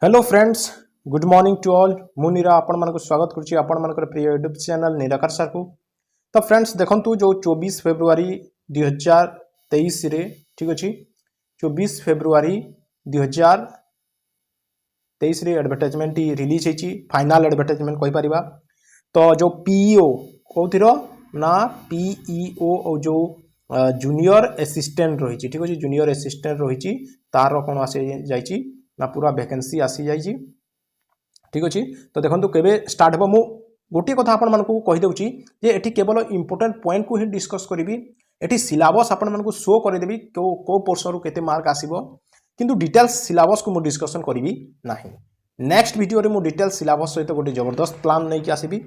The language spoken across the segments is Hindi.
Hello friends, good morning to all. मु नीरा आपण मानक स्वागत करुच्ची आपण मानकर प्रिय यूट्यूब चैनल निराकार सर को। तो फ्रेंड्स देखंतु जो 24 फेब्रुआरी 2023 रे ठीक अछि 24 फेब्रुआरी 2023 रे एडवर्टाइजमेंट रिलीज हेची फाइनल एडवर्टाइजमेंट कहि परिबा। तो जो पीईओ कोथिरो ना पीईओ और जो जूनियर असिस्टेंट रही ठीक अच्छे जूनियर असिस्टेंट रही तार कौन आसी जाइए ना पूरा वैकेंसी आसी जाइए ठीक अच्छे। तो देखो केवे स्टार्ट हो मु गोटे कथा आपण मानकु कहि दउची जे एठी केवल इंपोर्टेंट पॉइंट को ही डिस्कस करी। एठी सिलेबस आपण मानकु शो करदेवी को पोर्शन रु केते मार्क आसीबो किंतु डिटेल्स सिलेबस को मु डिस्कशन करी नाही। नेक्स्ट वीडियो रे मु डिटेल्स सिलेबस सहित गोटे जबरदस्त प्लान नहीं कि आसीबी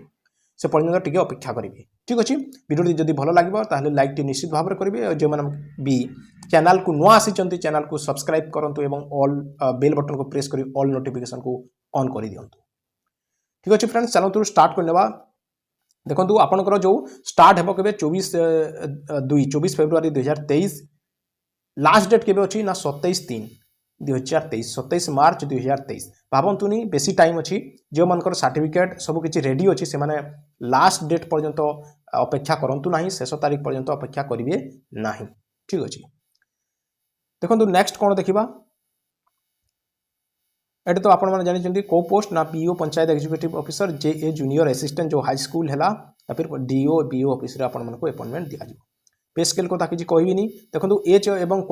से पर्यटन टिके अपेक्षा करेंगे ठीक अच्छे। वीडियो जदि भल लगे ताहले लाइक टी निश्चित भाव में करेंगे। जो मैंने भी चैनल को नुआ आसी चैनल को सब्सक्राइब करूँ एवं ऑल बेल बटन को प्रेस कर ऑल नोटिफिकेशन को ऑन कर दिंतु ठीक अच्छे। फ्रेंड्स चलतु स्टार्ट करने देखो आपंकर जो स्टार्ट हो के 24 फेब्रुआरी 2023 लास्ट डेट के अच्छी ना 27/3/2023 27 मार्च 2023 भावतुनि बेसी टाइम अच्छी जो मानकर सर्टिफिकेट सब किसी रेडी अच्छी से माने लास्ट डेट पर्यंत अपेक्षा करंतु नाही शेष तारीख पर्यंत अपेक्षा करिवे नाही ठीक अच्छे। देखो नेक्स्ट कौन देखा एटे तो आपण मैंने जानी को पोस्ट ना पीओ पंचायत एग्जीक्यूटिव ऑफिसर जे जूनियर असिस्टेंट जो हाई स्कूल है या फिर डीओ बीओ ऑफिस रे आपण मानको अपॉइंटमेंट दिया जाए। पे स्केल को किसी कहबी देखो एज एवं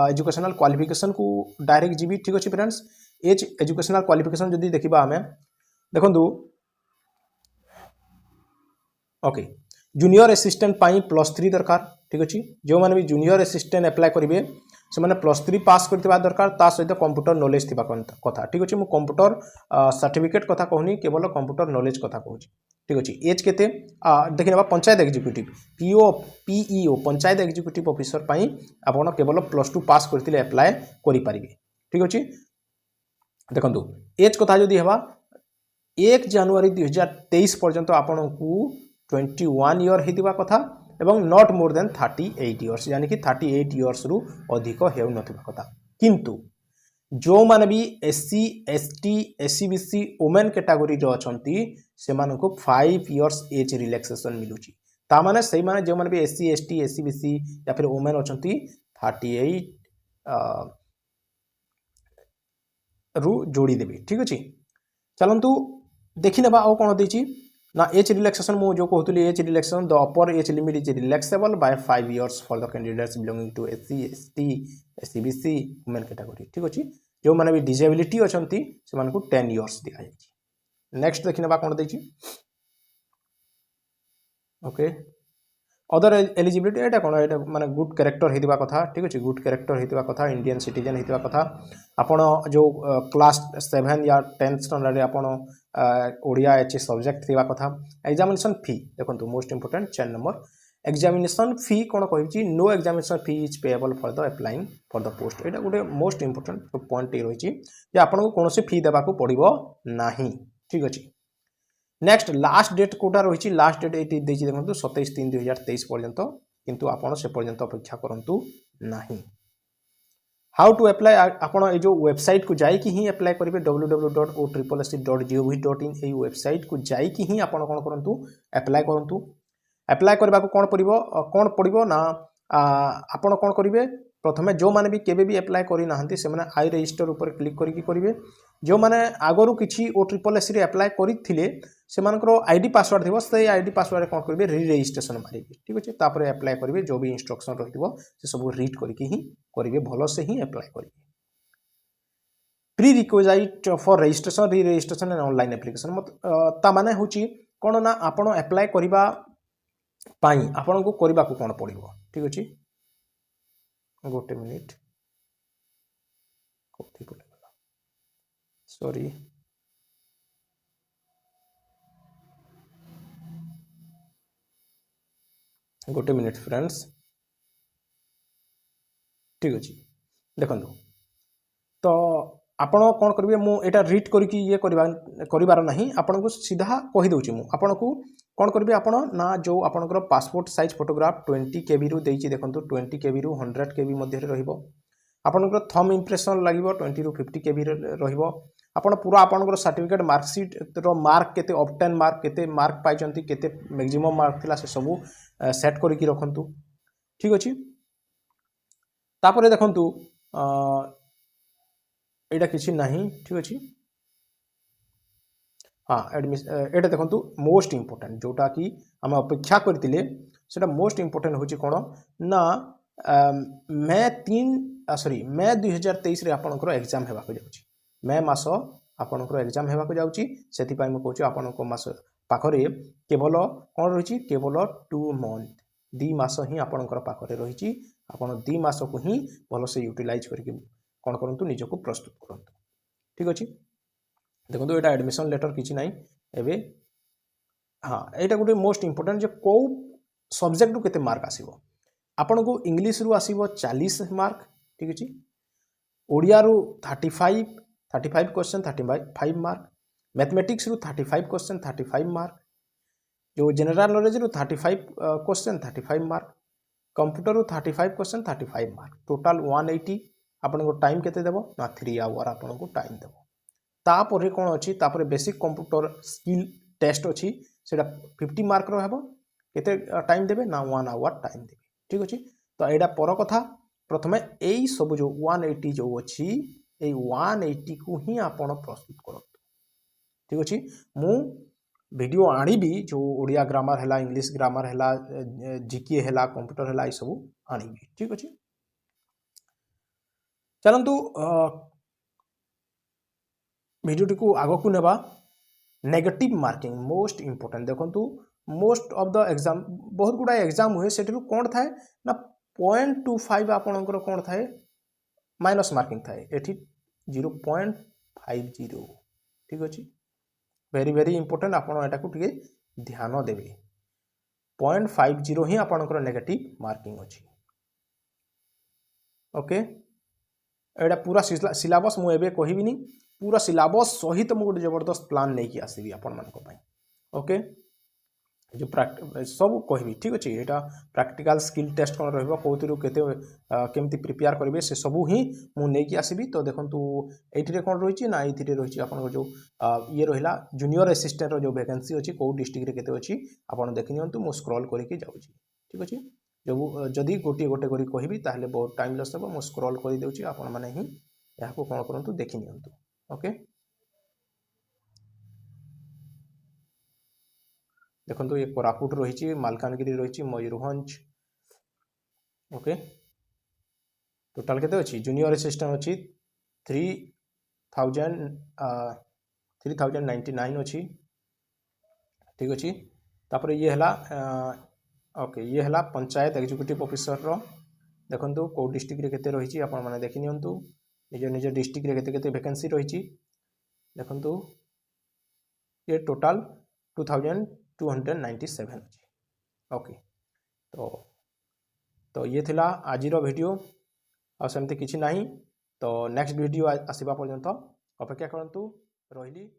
एजुकेशनल क्वालिफिकेशन को डायरेक्ट जीवी ठीक अच्छे। फ्रेंड्स एज एजुकेशनल क्वालिफिकेशन जदि देखा आम देखु ओके जूनियर असिस्टेंट +3 दरकार ठीक अच्छे। जो मैंने भी जूनियर असिस्टेंट अप्लाई करेंगे से मैंने +3 पास करथिबा दरकार ता सहित कंप्यूटर नॉलेज थिबा कथा ठीक अच्छे। मु कंप्यूटर सर्टिफिकेट कथा कहूनी केवल कंप्यूटर नॉलेज कथा कहूँ ठीक अच्छे। एज केते देखिए panchayat executive PEO panchayat executive officer आप केवल +2 पास करते अप्लाई करें ठीक अच्छे। देखो एज कथा जदि हवा 1 जनवरी 2023 पर्यंत आपन को 21 ईयर होता कथा एवं नॉट मोर देन 38 इयर्स यानी कि 38 इयर्स रु अधिक हो नथिबा कथा। किंतु जो माने भी SC ST SC BC women category रो अछंती से माने को 5 इयर्स एज रिलैक्सेशन मिलुची ता माने सही माने जो माने भी एससी एसटी एससी बीसी या फिर वुमेन अछंती 38 रु जोड़ी देबी ठीक अछि। चलंतु देखि नेबा आ कोन देछि ना एज रिलैक्सेशन मु जो कहतुली age relaxation the upper age limit is relaxable by 5 years for the candidates belonging to SC ST SC BC women category ठीक अछि। जो माने भी डिसेबिलिटी अछंती से माने को 10 इयर्स दिया जाय। नेक्स्ट देखि नेबा कोन देछि ओके अदर एलिजिबिलिटी एटा कोन एटा माने गुड कैरेक्टर हेतिबा कथा ठीक अछि। गुड कैरेक्टर हेतिबा कथा इंडियन सिटीजन हेतिबा कथा आपण जो क्लास 7 या 10th स्टैंडर्ड रे आपण ओडिया एच सब्जेक्ट थिबा कथा। एग्जामिनेशन फी देखंतु most important 4 number examination fee कोन कहछि no examination fee is payable for the applying for the post एटा गुटे मोस्ट इंपोर्टेंट पॉइंट ए रहिछि जे आपण को कोनोसी फी देबा को पड़िबो नाही ठीक अछि। नेक्स्ट लास्ट डेट कोटा रही लास्ट डेट ये देखो 27/3/2023 पर्यंत किंतु आपड़ से पर्यंत अपेक्षा करूँ ना। हाउ टू अप्लाई आपड़ ये जो वेबसाइट को जाइए ही अप्लाई करेंगे www.occc.gov.in ये वेबसाइट को जाइए ही आप कौन करूँ अप्लाई करूँ। अप्लाई करने को कौन पड़ो ना आपड़ कौन करेंगे प्रथमे जो मैंने भी केबे भी अप्लाई करना से मैंने आई रजिस्टर ऊपर क्लिक करके करेंगे। जो मैंने आगरू किसी OSSC रे अप्लाई करते से आईडी पासवर्ड थी से आईडी पासवर्ड कौन करेंगे री रजिस्ट्रेशन मारे ठीक अच्छे। तापर अप्लाई करेंगे जो भी इंस्ट्रक्शन रही सब रीड करके ही करेंगे भल से ही अप्लाई करेंगे। प्री रिक्विजिट फॉर रजिस्ट्रेशन री रजिस्ट्रेशन एंड ऑनलाइन एप्लिकेशन ता माने होची कौन ना आपण अप्लाई करबा पाई आपण को करबा को कौन पड़ो ठीक अच्छे। गोटे मिनिट सॉरी गोटे मिनिट फ्रेंड्स ठीक अच्छे। देखो तो आपण कौन करेंगे मुझे रीड करके ये करार ना आपन को सीधा कहीदे मुझे आपन को कौन करेंगे आपण ना जो आपंकर पासपोर्ट साइज फोटोग्राफ 20 KB रु देखो 20 KB रु 100 KB मध्य रहिबो आपणकर थम इम्प्रेशन लगे 20 ରୁ 50 KB रहिबो आपण पूरा आपणकर सर्टिफिकेट मार्कशीट रो मार्क केते ऑप्टेन मार्क केते मार्क पाइचंती केते मैक्सिमम मार्क थिला से सब सेट करिकी रखंतु ठीक अछि तापरे देखंतु एटा किछि नाही ठीक अछि हाँ एटा देखंतु मोस्ट इंपोर्टेंट जोटा कि आम अपेक्षा करथिले सेटा मोस्ट इंपोर्टेंट होछि कोन ना मे 2023 रे आपनकर एग्जाम हेबा को जाउछि मे मास आपनकर एग्जाम हेबा को जाउछि सेति पय म कहूछि आपनको मास पाखरे केवल कोन रहिछि केवल 2 मंथ 2 मास ही आपनकर पाखरे रहिछि आपण 2 मास को ही भलो से यूटिलाइज करके कोन करंतु निजको प्रस्तुत करंतु ठीक अछि देखो एटा एडमिशन लेटर किछि नाही एबे हाँ एटा गोटे मोस्ट इंपोर्टेंट जे को सब्जेक्ट रु केते मार्क आसीबो आपण को इंग्लिश रु आसीबो 40 मार्क ठीक अछि ओडिया रु 35 क्वेश्चन 35 मार्क मैथमेटिक्स रु 35 क्वेश्चन 35 मार्क जो जनरल नॉलेज रु 35 क्वेश्चन 35 मार्क कंप्यूटर रु 35 क्वेश्चन 35 मार्क टोटल 180 आपण को टाइम केते देबो ना 3 आवर आपण को टाइम देबो तापरे कोन अछि तापरे बेसिक कंप्यूटर स्किल टेस्ट अछि सेटा 50 मार्क रो हेबो केते टाइम देबे ना 1 आवर टाइम देबे ठीक अछि तो एडा पर कथा प्रथमे एई सब जो 180 जो अछि ए 180 को ही आपण प्रस्तुत करत ठीक अछि मु वीडियो आनिबी जो ओडिया ग्रामर हला इंग्लिश ग्रामर हला जीके हला कंप्यूटर हला ई सब आनिबी ठीक अछि चलंतु वीडियो को आगो को नेबा नेगेटिव मार्किंग मोस्ट इंपोर्टेंट देखंतु मोस्ट ऑफ द एग्जाम बहुत गुडा एग्जाम हुए सेठरू कोन थाए ना 0.25 आपनकर कोन थाए माइनस मार्किंग थाए एठी 0.50 ठीक अछि वेरी वेरी इंपोर्टेंट आपण एटा को टिके ध्यान देबे 0.50 ही आपनकर नेगेटिव मार्किंग अछि ओके एटा पूरा सिलेबस मु एबे कहिबिनी पूरा सिलेबस सहित मु गोटे जबरदस्त प्लान नहीं कि आसीबी आपण मान को पई ओके जो सब कहबी ठीक अछि एटा प्रैक्टिकल स्किल टेस्ट कोन रहबो कोथिरु केते केमति प्रिपेयर करबे से सब ही मु नहीं कि आसीबी तो देखंतु एथिरे कोन रहिछि ना एथिरे रहिछि आपण जो ये रहिला जूनियर असिस्टेंट रो जो वैकेंसी अछि को डिस्ट्रिक्ट रे केते अछि आपण देखिनियंतु मु स्क्रॉल करके जाउछि ठीक अछि जब जदि गोटे गोटे करी कहबी ताहले बहुत टाइम लॉस हो मु स्क्रॉल कर देउछि आपण माने ही या को कोन करंतु देखिनियंतु ओके देखो ये कोरापुट रही मालकानगिरी रही मयूरभंज ओके टोटाल केते अछि जूनियर असिस्टेंट अछि 3099 अछि ठीक अछि तापर ये हला ओके ये हला पंचायत एग्जीक्यूटिव ऑफिसर रो देखंतु को डिस्ट्रिक्ट रे केते रही आपण माने देखि नियंतु निज निज डिस्ट्रिक्ट रे केते केते वैकेंसी रही देखंतु ये टोटल 2297 अछि ओके तो ये थिला आजिर वीडियो आ सेमते किछि नाही तो नेक्स्ट वीडियो आसीबा पर्यंत अपेक्षा करंतु रहिली।